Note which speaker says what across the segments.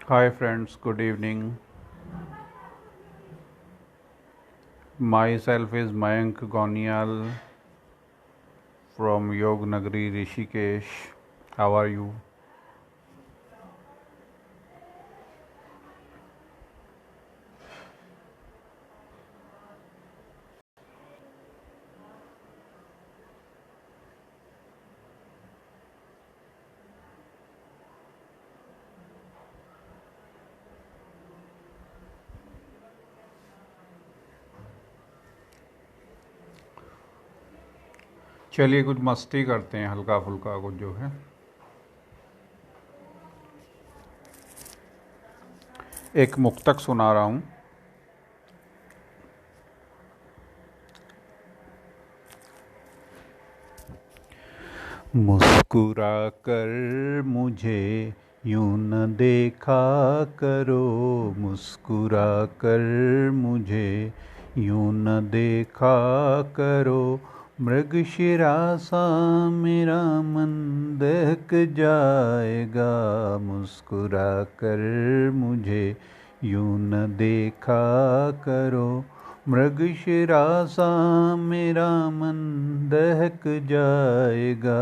Speaker 1: Hi friends, good evening. Myself is Mayank Gonial from Yog Nagari Rishikesh. How are you? चलिए कुछ मस्ती करते हैं, हल्का फुल्का कुछ जो है। एक मुक्तक सुना रहा हूँ। मुस्कुरा कर मुझे यूं न देखा करो, मुस्कुरा कर मुझे यूं न देखा करो। मृगशिरा सा मेरा मन दहक जाएगा, मुस्कुरा कर मुझे यूं न देखा करो। मृगशिरा सा मेरा मन दहक जाएगा,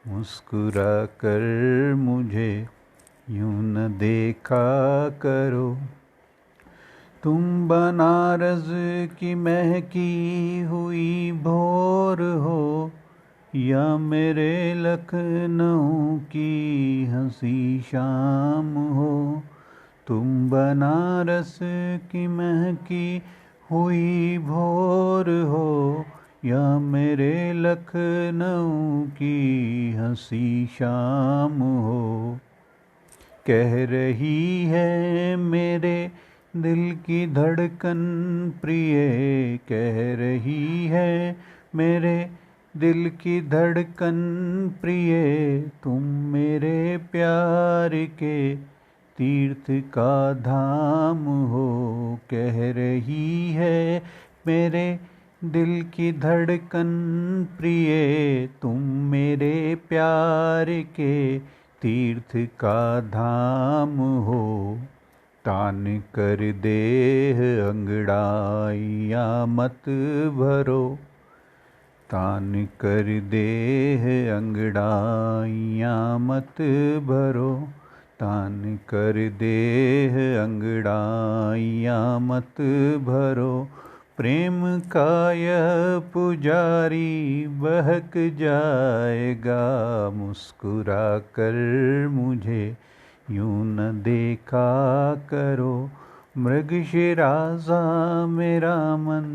Speaker 1: मुस्कुरा कर मुझे यूं न देखा करो। तुम बनारस की महकी हुई भोर हो, या मेरे लखनऊ की हंसी शाम हो। तुम बनारस की महकी हुई भोर हो, या मेरे लखनऊ की हंसी शाम हो। कह रही है मेरे दिल की धड़कन प्रिय, कह रही है मेरे दिल की धड़कन प्रिय। तुम मेरे प्यार के तीर्थ का धाम हो, कह रही है मेरे दिल की धड़कन प्रिय। तुम मेरे प्यार के तीर्थ का धाम हो। तान कर देह अंगड़ाइयाँ मत भरो, तान कर देह अंगड़ाइयाँ मत भरो। तान कर देह अंगड़ाइयाँ मत भरो। प्रेम का यह पुजारी बहक जाएगा, मुस्कुरा कर मुझे यूं न देखा करो। मृगशिरा सा मेरा मन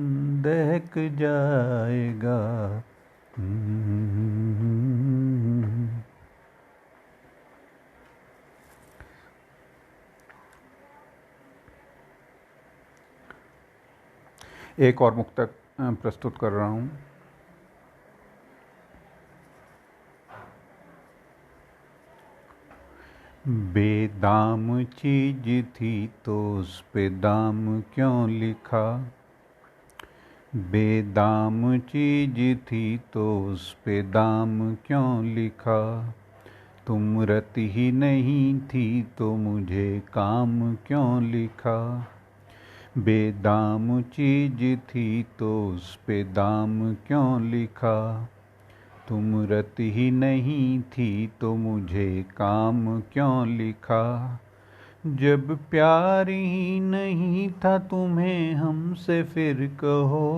Speaker 1: दहक जाएगा। एक और मुक्तक प्रस्तुत कर रहा हूँ। बेदाम चीज थी तो उस पे दाम क्यों लिखा, बेदाम चीज थी तो उस पे दाम क्यों लिखा। तुम रत ही नहीं थी तो मुझे काम क्यों लिखा। बेदाम चीज थी तो उस पे दाम क्यों लिखा। तुम रत ही नहीं थी तो मुझे काम क्यों लिखा। जब प्यार ही नहीं था तुम्हें हमसे फिर कहो,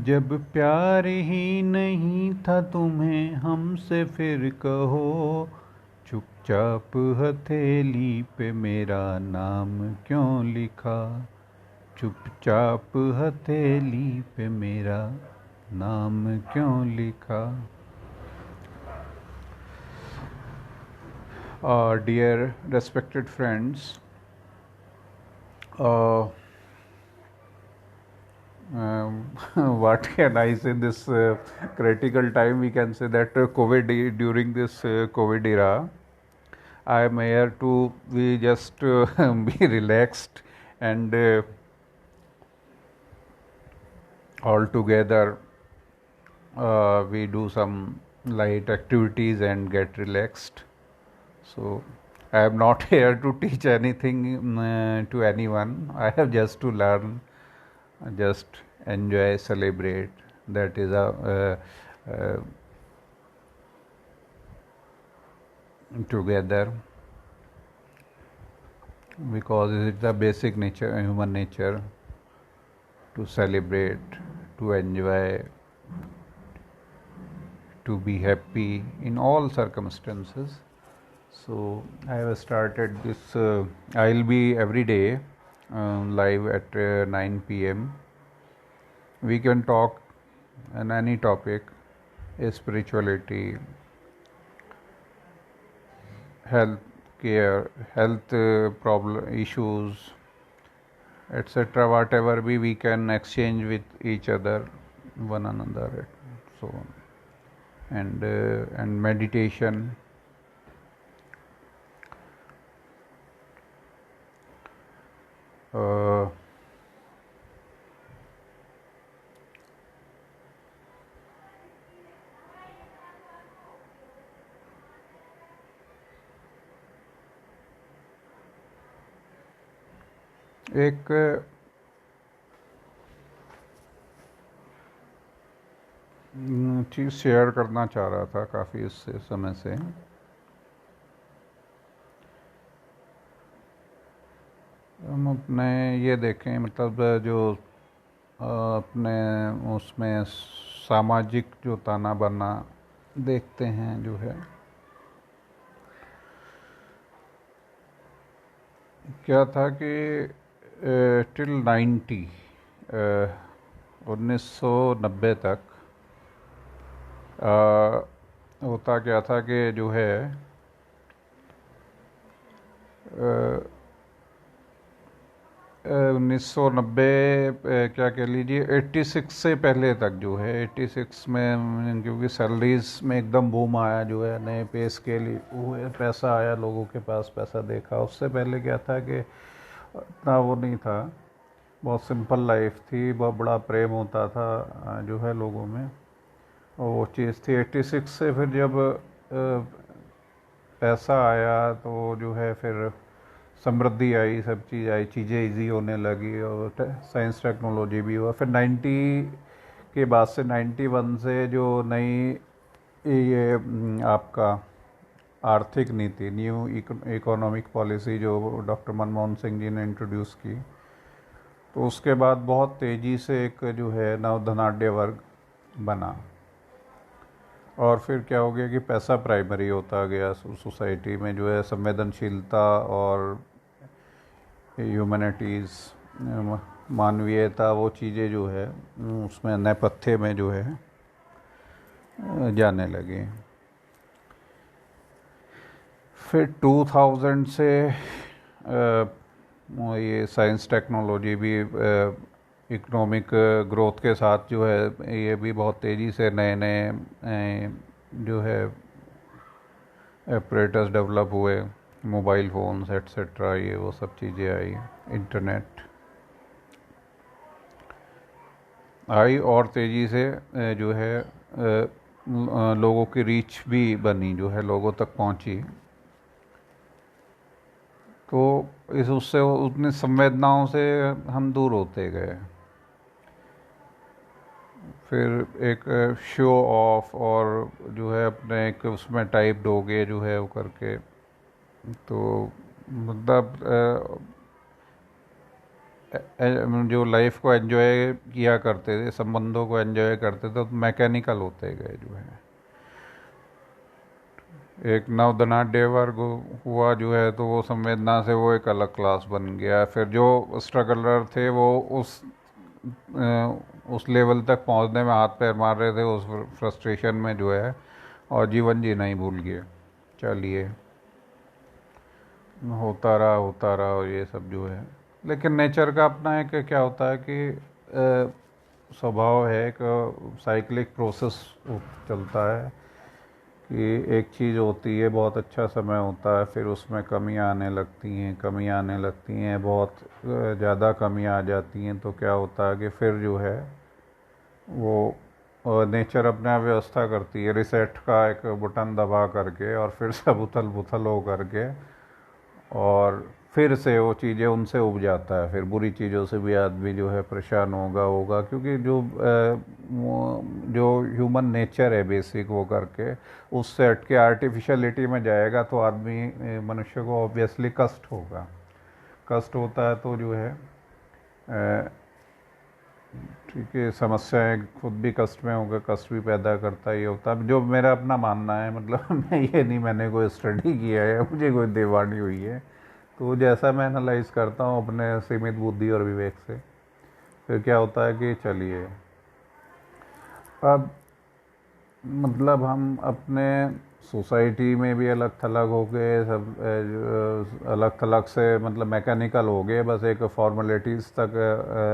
Speaker 1: जब प्यार ही नहीं था तुम्हें हमसे फिर कहो। चुपचाप हथेली पे मेरा नाम क्यों लिखा, चुपचाप हथेली पे मेरा नाम क्यों लिखा। Dear respected friends, uh, what can I say this critical time? We can say that during this COVID era, I am here to be just be relaxed and all together we do some light activities and get relaxed. So I am not here to teach anything to anyone. I have just to learn, just enjoy, celebrate. That is together, because it's the basic nature, human nature, to celebrate, to enjoy, to be happy in all circumstances. So I have started this. I'll be every day live at 9 p.m. We can talk on any topic: spirituality, health care, health problem issues, etc. Whatever we can exchange with each other, one another, so on, and meditation. एक चीज़ share करना चाह रहा था काफ़ी इस समय से। हम अपने ये देखें, मतलब जो अपने उसमें सामाजिक जो ताना बाना देखते हैं जो है, क्या था कि टिल 1990 तक होता क्या था कि जो है 1990 क्या कह लीजिए 86 से पहले तक जो है, 86 में क्योंकि सैलरीज में एकदम बूम आया जो है, नए पे स्केल हुए, पैसा आया, लोगों के पास पैसा देखा। उससे पहले क्या था कि इतना वो नहीं था, बहुत सिंपल लाइफ थी, बहुत बड़ा प्रेम होता था जो है लोगों में, और वो चीज़ थी। 86 से फिर जब पैसा आया तो जो है फिर समृद्धि आई, सब चीज़ आई, चीज़ें इजी होने लगी, और साइंस टेक्नोलॉजी भी हुआ। फिर 90 के बाद से 91 से जो नई ये आपका आर्थिक नीति, न्यू इकोनॉमिक पॉलिसी जो डॉक्टर मनमोहन सिंह जी ने इंट्रोड्यूस की, तो उसके बाद बहुत तेज़ी से एक जो है नवधनाढ़ वर्ग बना, और फिर क्या हो गया कि पैसा प्राइमरी होता गया सोसाइटी में, जो है संवेदनशीलता और ह्यूमैनिटीज़, मानवीयता, वो चीज़ें जो है उसमें नेपथ्य में जो है जाने लगे। फिर 2000 से ये साइंस टेक्नोलॉजी भी इकोनॉमिक ग्रोथ के साथ जो है ये भी बहुत तेज़ी से नए नए जो है ऑपरेटर्स डेवलप हुए, मोबाइल फ़ोन्स एट्सेट्रा, ये वो सब चीज़ें आई, इंटरनेट आई, और तेज़ी से जो है लोगों की रीच भी बनी, जो है लोगों तक पहुंची। तो इस उससे उतनी संवेदनाओं से हम दूर होते गए। फिर एक शो ऑफ और जो है अपने एक उसमें टाइप डोगे जो है वो करके, तो मतलब जो लाइफ को एंजॉय किया करते थे, संबंधों को एंजॉय करते थे, तो मैकेनिकल होते गए जो है। एक नवधनाढ़ वर्ग हुआ जो है, तो वो संवेदना से वो एक अलग क्लास बन गया। फिर जो स्ट्रगलर थे वो उस लेवल तक पहुंचने में हाथ पैर मार रहे थे, उस फ्रस्ट्रेशन में जो है, और जीवन जीना ही भूल गए। चलिए, होता रहा और ये सब जो है, लेकिन नेचर का अपना एक क्या होता है कि स्वभाव है, एक साइक्लिक प्रोसेस चलता है कि एक चीज़ होती है, बहुत अच्छा समय होता है, फिर उसमें कमियां आने लगती हैं, बहुत ज़्यादा कमियां आ जाती हैं, तो क्या होता है कि फिर जो है वो नेचर अपने आप व्यवस्था करती है, रिसेट का एक बटन दबा करके, और फिर सब उथल पुथल हो करके और फिर से वो चीज़ें उनसे उब जाता है, फिर बुरी चीज़ों से भी आदमी जो है परेशान होगा क्योंकि जो ह्यूमन नेचर है बेसिक वो करके उससे हट के आर्टिफिशियलिटी में जाएगा तो आदमी मनुष्य को ऑब्वियसली कष्ट होगा। कष्ट होता है तो जो है ठीक है, समस्याएं खुद भी कष्ट में होगा, कष्ट भी पैदा करता ही होता है। जो मेरा अपना मानना है, मतलब मैं ये नहीं मैंने कोई स्टडी किया है, मुझे कोई देवानी हुई है, तो जैसा मैं एनालाइज करता हूँ अपने सीमित बुद्धि और विवेक से, फिर क्या होता है कि चलिए अब मतलब हम अपने सोसाइटी में भी अलग थलग हो गए, सब अलग थलग से मतलब मैकेनिकल हो गए, बस एक फॉर्मेलिटीज़ तक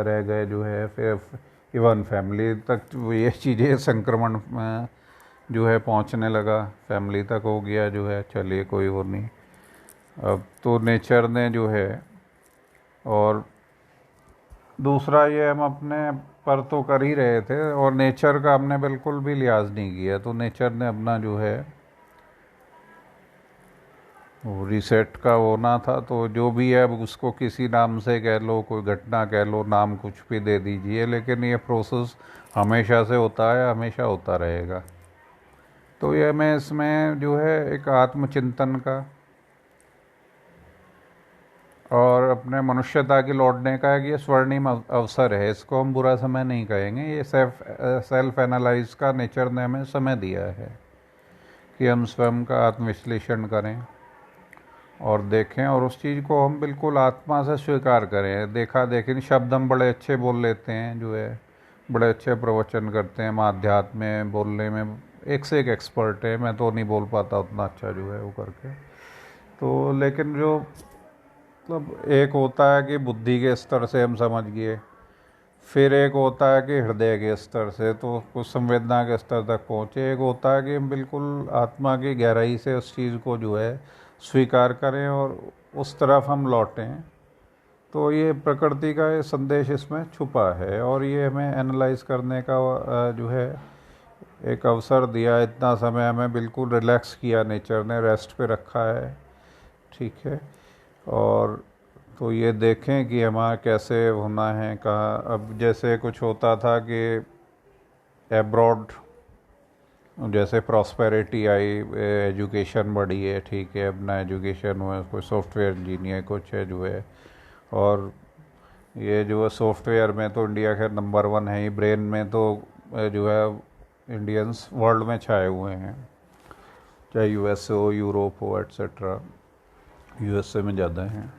Speaker 1: रह गए जो है। फिर इवन फैमिली तक ये चीज़ें संक्रमण जो है पहुंचने लगा, फैमिली तक हो गया जो है। चलिए कोई वो नहीं, अब तो नेचर ने जो है, और दूसरा ये हम अपने पर तो कर ही रहे थे और नेचर का हमने बिल्कुल भी लिहाज नहीं किया, तो नेचर ने अपना जो है वो रीसेट का होना था। तो जो भी है अब उसको किसी नाम से कह लो, कोई घटना कह लो, नाम कुछ भी दे दीजिए, लेकिन ये प्रोसेस हमेशा से होता है, हमेशा होता रहेगा। तो ये मैं इसमें जो है एक आत्मचिंतन का और अपने मनुष्यता की लौटने का एक ये स्वर्णिम अवसर है, इसको हम बुरा समय नहीं कहेंगे। ये सेल्फ एनालाइज का नेचर ने हमें समय दिया है कि हम स्वयं का आत्मविश्लेषण करें और देखें, और उस चीज़ को हम बिल्कुल आत्मा से स्वीकार करें। देखा देखी शब्द हम बड़े अच्छे बोल लेते हैं जो है, बड़े अच्छे प्रवचन करते हैं, हम आध्यात्म में बोलने में एक से एक एक्सपर्ट है, मैं तो नहीं बोल पाता उतना अच्छा जो है वो करके। तो लेकिन जो मतलब एक होता है कि बुद्धि के स्तर से हम समझ गए, फिर एक होता है कि हृदय के स्तर से तो कुछ संवेदना के स्तर तक पहुँचे, एक होता है कि हम बिल्कुल आत्मा की गहराई से उस चीज़ को जो है स्वीकार करें और उस तरफ हम लौटें। तो ये प्रकृति का ये संदेश इसमें छुपा है और ये हमें एनालाइज करने का जो है एक अवसर दिया। इतना समय हमें बिल्कुल रिलैक्स किया, नेचर ने रेस्ट पे रखा है, ठीक है। और तो ये देखें कि हमारा कैसे होना है, कहाँ अब जैसे कुछ होता था कि एब्रॉड जैसे प्रॉस्पेरिटी आई, एजुकेशन बढ़ी है, ठीक है, अपना एजुकेशन हुआ, कोई सॉफ्टवेयर इंजीनियर कुछ है जो है, और ये जो है सॉफ्टवेयर में तो इंडिया खैर नंबर 1 है ही, ब्रेन में तो जो है इंडियंस वर्ल्ड में छाए हुए हैं, चाहे यूएस हो, यूरोप हो, एट्सेट्रा। यूएसए में ज़्यादा हैं।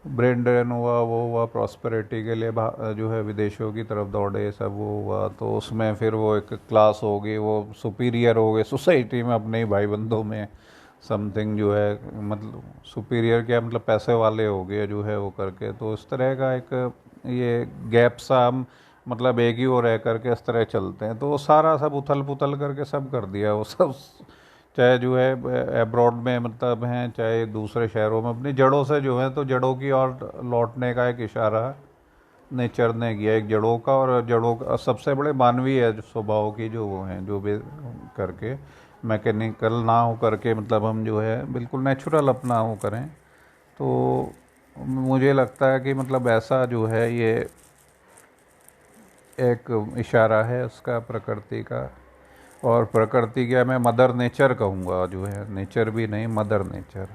Speaker 1: ब्रेन ड्रेन हुआ, वो हुआ, प्रॉस्पेरिटी के लिए जो है विदेशों की तरफ दौड़े, सब वो हुआ, तो उसमें फिर वो एक क्लास हो गई, वो सुपीरियर हो गए सोसाइटी में, अपने ही भाई बंधों में समथिंग जो है, मतलब सुपीरियर क्या मतलब पैसे वाले हो गए जो है वो करके। तो इस तरह का एक ये गैप सा हम मतलब एक ही वो रह करके इस तरह चलते हैं, तो वो सारा सब उथल पुथल करके सब कर दिया वो सब, चाहे जो है अब्रॉड में मतलब हैं, चाहे दूसरे शहरों में, अपनी जड़ों से जो है, तो जड़ों की ओर लौटने का एक इशारा नेचर ने किया, एक जड़ों का, और जड़ों का सबसे बड़े मानवीय स्वभाव की जो वो हैं, जो भी करके मैकेनिकल ना हो करके, मतलब हम जो है बिल्कुल नेचुरल अपना वो करें। तो मुझे लगता है कि मतलब ऐसा जो है ये एक इशारा है उसका, प्रकृति का। और प्रकृति क्या, मैं मदर नेचर कहूँगा जो है, नेचर भी नहीं, मदर नेचर,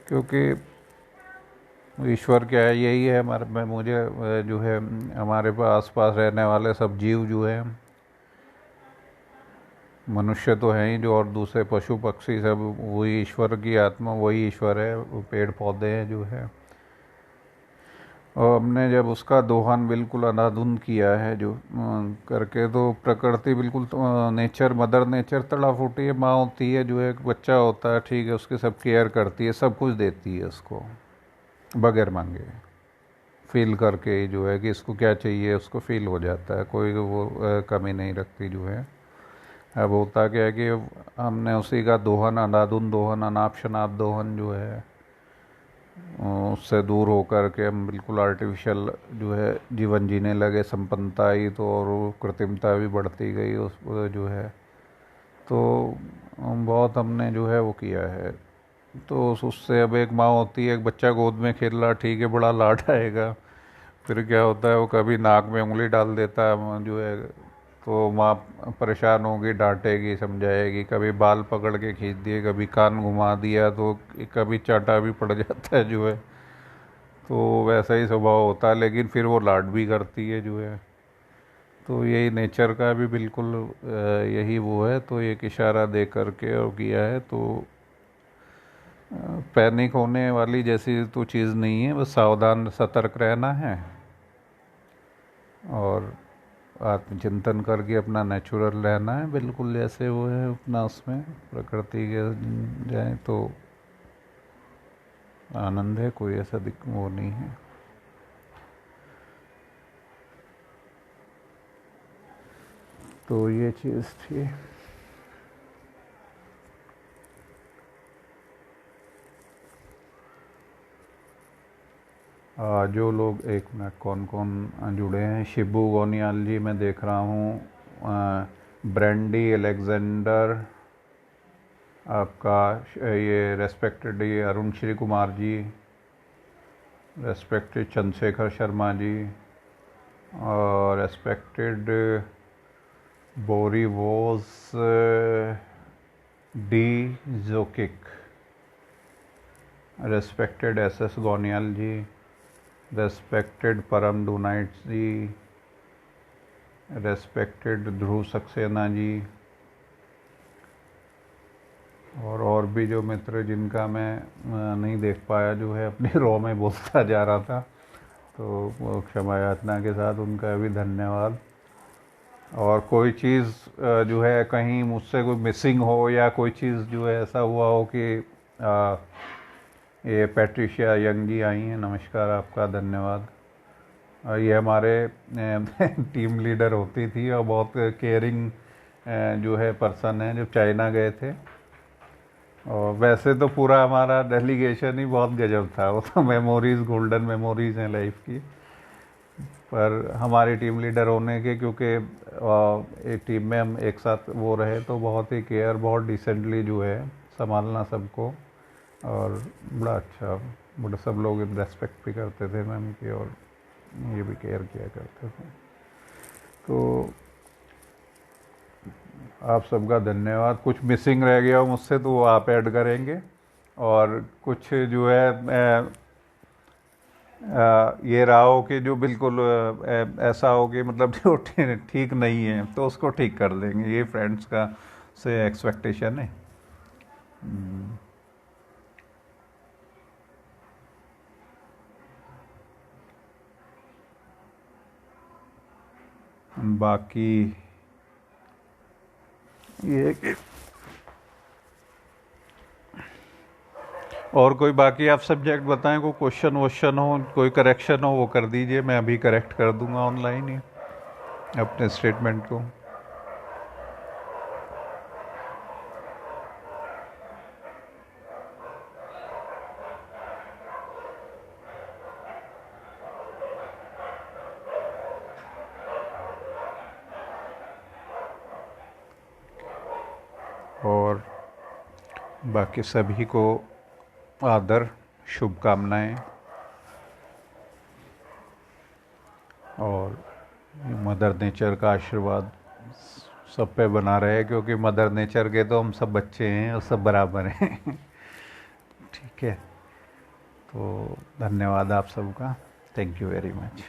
Speaker 1: क्योंकि ईश्वर क्या है, यही है हमारे में, मुझे जो है हमारे आस पास रहने वाले सब जीव जो है, मनुष्य तो हैं ही जो, और दूसरे पशु पक्षी सब वही ईश्वर की आत्मा, वही ईश्वर है, वो पेड़ पौधे हैं जो है। और हमने जब उसका दोहन बिल्कुल अंधाधुंध किया है जो करके, तो प्रकृति बिल्कुल तो, नेचर, मदर नेचर तड़ा फूटी है, माँ होती है जो एक बच्चा होता है, ठीक है, उसकी सब केयर करती है, सब कुछ देती है उसको बगैर मांगे, फील करके ही जो है कि इसको क्या चाहिए उसको फील हो जाता है, कोई वो कमी नहीं रखती जो है। अब होता क्या है कि हमने उसी का दोहन, अंधाधुंध दोहन, अनाप शनाप दोहन जो है उससे दूर होकर के हम बिल्कुल आर्टिफिशियल जो है जीवन जीने लगे। संपन्नता आई तो और वो कृत्रिमता भी बढ़ती गई उस जो है, तो बहुत हमने जो है वो किया है, तो उससे अब एक माँ होती है, एक बच्चा गोद में खेल रहा, ठीक है, बड़ा लाड आएगा, फिर क्या होता है वो कभी नाक में उंगली डाल देता है जो है, तो माँ परेशान होगी, डांटेगी, समझाएगी, कभी बाल पकड़ के खींच दिए, कभी कान घुमा दिया, तो कभी चाटा भी पड़ जाता है जो है। तो वैसा ही स्वभाव होता है, लेकिन फिर वो लाड भी करती है जो है। तो यही नेचर का भी बिल्कुल यही वो है। तो एक इशारा दे करके और किया है, तो पैनिक होने वाली जैसी तो चीज़ नहीं है, बस सावधान सतर्क रहना है और आत्मचिंतन करके अपना नेचुरल रहना है, बिल्कुल जैसे वो है अपना उसमें प्रकृति के जाए तो आनंद है, कोई ऐसा वो नहीं है। तो ये चीज़ थी। जो लोग, एक मिनट, कौन कौन जुड़े हैं? शिबू गोनियाल जी मैं देख रहा हूँ, ब्रेंडी अलेक्जेंडर, आपका ये रेस्पेक्टेड ये अरुण श्री कुमार जी, रेस्पेक्टेड चंद्रशेखर शर्मा जी, और रेस्पेक्टेड बोरी वोस डी जोकिक, respected S S Goniyal ji, respected Param डूनाइट्स जी, रेस्पेक्टेड ध्रुव सक्सेना जी, और भी जो मित्र जिनका मैं नहीं देख पाया जो है, अपनी रो में बोलता जा रहा था, तो वो क्षमा याचना के साथ उनका भी धन्यवाद। और कोई चीज़ जो है कहीं मुझसे कोई मिसिंग हो, या कोई चीज़ जो है ऐसा हुआ हो कि ये पैट्रिशिया यंग जी आई हैं, नमस्कार, आपका धन्यवाद। ये हमारे टीम लीडर होती थी और बहुत केयरिंग जो है पर्सन है, जो चाइना गए थे। और वैसे तो पूरा हमारा डेलीगेशन ही बहुत गजब था, वो तो मेमोरीज, गोल्डन मेमोरीज हैं लाइफ की। पर हमारी टीम लीडर होने के, क्योंकि एक टीम में हम एक साथ वो रहे, तो बहुत ही केयर, बहुत डिसेंटली जो है संभालना सबको, और बड़ा अच्छा, बड़ा सब लोग रेस्पेक्ट भी करते थे मैम की, और ये भी केयर किया करते थे। तो आप सबका धन्यवाद। कुछ मिसिंग रह गया हो मुझसे तो वो आप ऐड करेंगे, और कुछ जो है ये रहा हो कि जो बिल्कुल ऐसा हो कि मतलब जो ठीक नहीं है, तो उसको ठीक कर देंगे, ये फ्रेंड्स का से एक्सपेक्टेशन है। बाकी ये कि और कोई बाकी आप सब्जेक्ट बताएं, कोई क्वेश्चन वोश्चन हो, कोई करेक्शन हो, वो कर दीजिए, मैं अभी करेक्ट कर दूंगा ऑनलाइन ही अपने स्टेटमेंट को। और बाकी सभी को आदर, शुभकामनाएं, और मदर नेचर का आशीर्वाद सब पे बना रहे, क्योंकि मदर नेचर के तो हम सब बच्चे हैं और सब बराबर हैं। ठीक है, तो धन्यवाद आप सबका, थैंक यू वेरी मच।